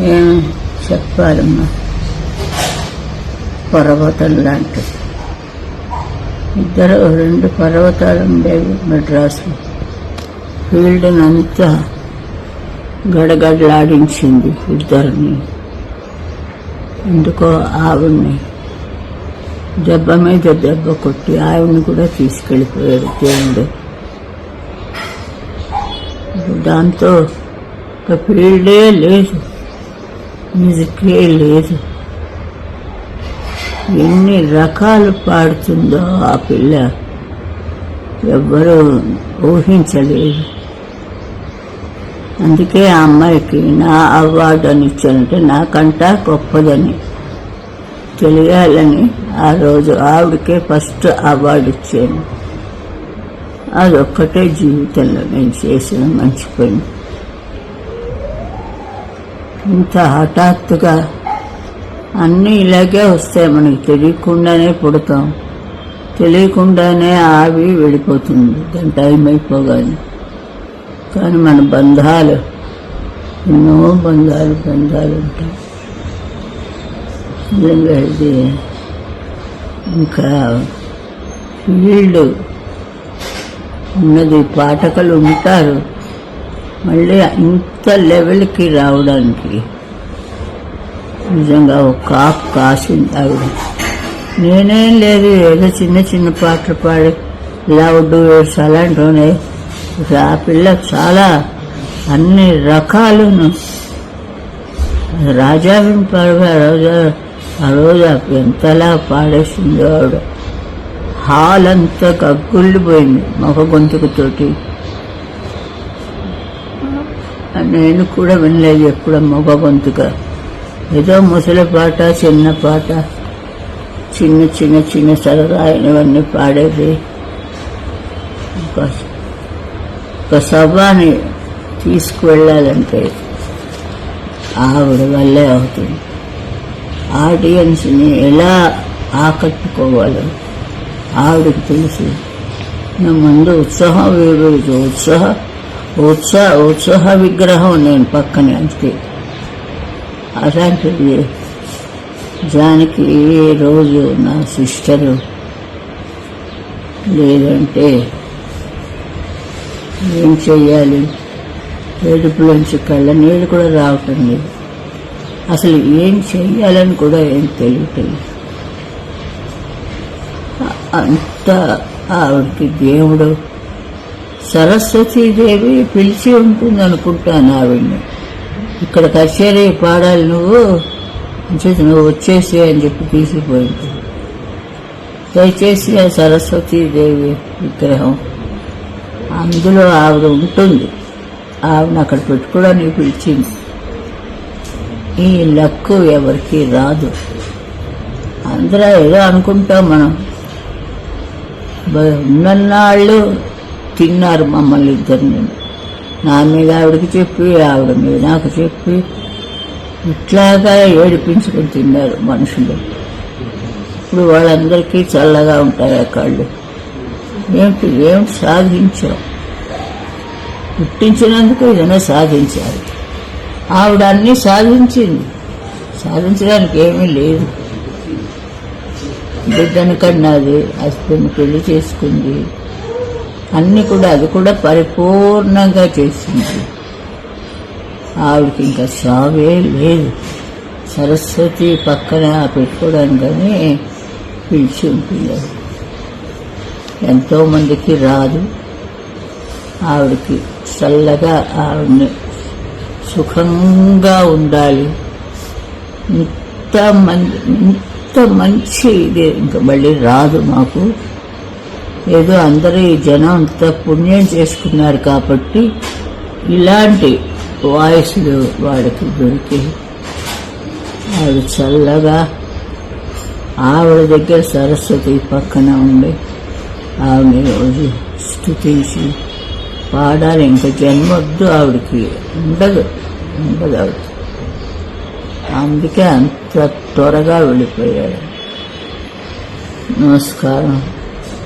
ఏం చెప్పాలమ్మా, పర్వతం లాంటి రెండు పర్వతాలు ఉండేవి మెడ్రాసు. ఫీల్డ్నంతా గడగడలాడించింది ఇద్దరిని. ఎందుకో ఆవిడ్ని దెబ్బ మీద దెబ్బ కొట్టి ఆవిడ్ని కూడా తీసుకెళ్ళిపోయాడు దేవుడు. దాంతో ఒక ఫీల్డే లేదు, మ్యూజికే లేదు. ఎన్ని రకాలు పాడుతుందో ఆ పిల్ల ఎవ్వరూ ఊహించలేదు. అందుకే ఆ అమ్మాయికి నా అవార్డు అని ఇచ్చానంటే నాకంటా గొప్పదని తెలియాలని ఆ రోజు ఆవిడకే ఫస్ట్ అవార్డు ఇచ్చాను. అదొక్కటే జీవితంలో నేను చేసిన మంచి పని. ఇంత హఠాత్తుగా అన్నీ ఇలాగే వస్తాయి, మనకి తెలియకుండానే పుడతాం, తెలియకుండానే ఆవి వెళ్ళిపోతుంది దాని టైం అయిపోగానే. కానీ మన బంధాలు ఎన్నో బంధాలు ఉంటాయి. ఇది ఇంకా ఫీల్డ్ ఉన్నది, పాఠకులు ఉంటారు. మళ్ళీ ఇంత లెవెల్కి రావడానికి నిజంగా ఒక కాపు కాసింది ఆవిడ. నేనేం లేదు, ఏదో చిన్న చిన్న పాటలు పాడి లౌడ్ డ్యూయట్స్ అలాంటివి. ఆ పిల్ల చాలా అన్ని రకాలను రాజావిని పాడగా ఆ రోజు ఎంతలా పాడేసిందో ఆవిడ. హాల్ అంతా గగ్గుల్లిపోయింది మొగ గొంతుకుతోటి. నేను కూడా వినలేదు ఎప్పుడు మొగ గొంతుక. ఏదో ముసలి పాట, చిన్న పాట, చిన్న చిన్న చిన్న సరదాయినవన్నీ పాడేది. ఒక సభని తీసుకువెళ్ళాలంటే ఆవిడ వల్లే అవుతుంది. ఆడియన్స్ని ఎలా ఆకట్టుకోవాలో ఆవిడకి తెలుసు. నా ముందు ఉత్సాహ విగ్రహం నేను పక్కనే. అంతే. అలాంటిది జానకి రోజు నా సిస్టరు లేదంటే ఏం చెయ్యాలి, ఏడుపులోంచి కళ్ళ నీళ్ళు కూడా రావటం లేదు. అసలు ఏం చెయ్యాలని కూడా ఏం తెలియట్లేదు. అంత ఆవిడకి దేవుడు సరస్వతీదేవి పిలిచి ఉంటుంది అనుకుంటాను ఆవిడ్ని. ఇక్కడ కచేరీ పాడాలి నువ్వు వచ్చేసి అని చెప్పి తీసిపోయింది. దయచేసి ఆ సరస్వతీదేవి విగ్రహం అందులో ఆవిడ ఉంటుంది. ఆవిడని అక్కడ పెట్టుకోవడానికి పిలిచింది. ఈ లక్కు ఎవరికి రాదు. అందరూ ఏదో అనుకుంటాం మనం. ఉన్నన్నాళ్ళు తిన్నారు మమ్మల్ని ఇద్దరిని. నా మీద ఆవిడకి చెప్పి, ఆవిడ మీద నాకు చెప్పి, ఇట్లాగా ఏడిపించుకుని తిన్నారు మనుషులు. ఇప్పుడు వాళ్ళందరికీ చల్లగా ఉంటాయి ఆ కాళ్ళు. ఏమిటి సాధించావు? పుట్టించినందుకు ఏదైనా సాధించాలి. ఆవిడ అన్నీ సాధించింది. సాధించడానికి ఏమీ లేదు. బిడ్డను కన్నది, హస్బెండ్ పెళ్లి చేసుకుంది, అన్నీ కూడా అది కూడా పరిపూర్ణంగా చేసింది. ఆవిడకి ఇంకా సావే లేదు. సరస్వతి పక్కన పెట్టుకోవడానికని పిలిచి ఉంటుంది. ఎంతోమందికి రాదు. ఆవిడకి చల్లగా ఆవిడని సుఖంగా ఉండాలి. ఇంత మంచి ఇది ఇంకా మళ్ళీ రాదు మాకు. ఏదో అందరూ ఈ జనం అంత పుణ్యం చేసుకున్నారు కాబట్టి ఇలాంటి వాయిస్లు వాడికి దొరికి ఆవిడ చల్లగా ఆవిడ దగ్గర సరస్వతి పక్కన ఉండి ఆవిడ రోజు స్తుతించి పాడాలి. ఇంకా జన్మొద్దు ఆవిడకి ఉండదు ఆవిడ. అందుకే అంత త్వరగా వెళ్ళిపోయాడు. నమస్కారం.